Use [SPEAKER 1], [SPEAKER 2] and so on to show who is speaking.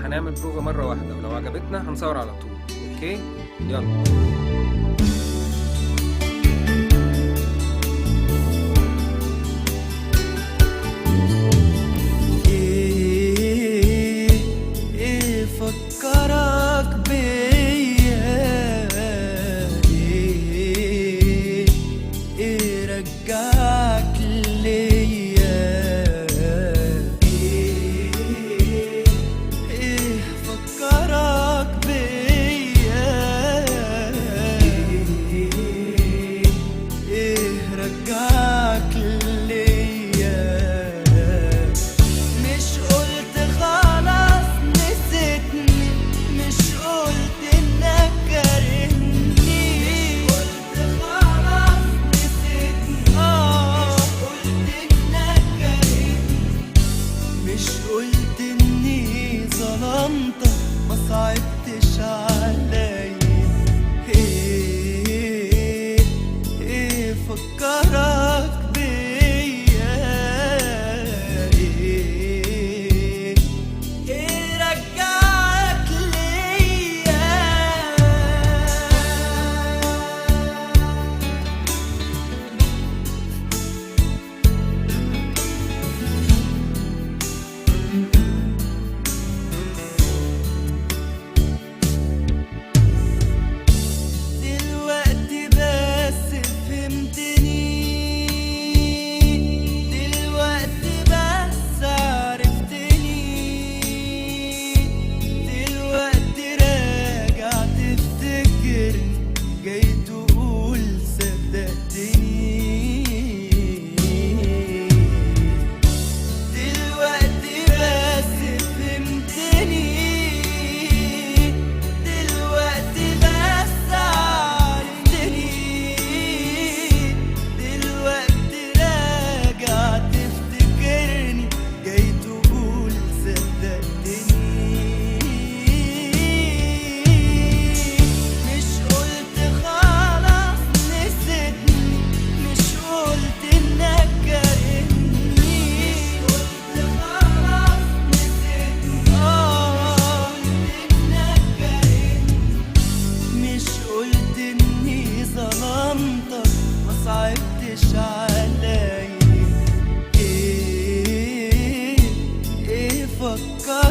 [SPEAKER 1] هنعمل بروفا مرة واحدة، ولو عجبتنا هنصور على طول. اوكي يلا.
[SPEAKER 2] ايه فكرك بيا، ايه رجعك ليا، ايه فكرك بيا، ايه رجعك ليا. مش قلت خلاص نسيتني، مش قلت انك كارهني، قلت خلاص نسيتني، مش قلت انك كارهني، مش قلت اني ظلمتك، ما صعبتش عليا. ايه فكرك بيا، ايه رجعك ليا. دلوقتي بس فهمتني، دلوقتي بس عرفتني، دلوقتي راجع تفتكرني، جاي تقول صدقتني. دلوقتي بس فهمتني، دلوقتي بس عرفتني، دلوقتي راجع تفتكرني، جاي تقول صدقتني. مش قلت خلاص نسيتني، مش قلت انك كارهني، قلت خلاص نسيتني، انك كارهني، مش قلت اني ظلمتك، ما صعبتش عليا. ايه فكرت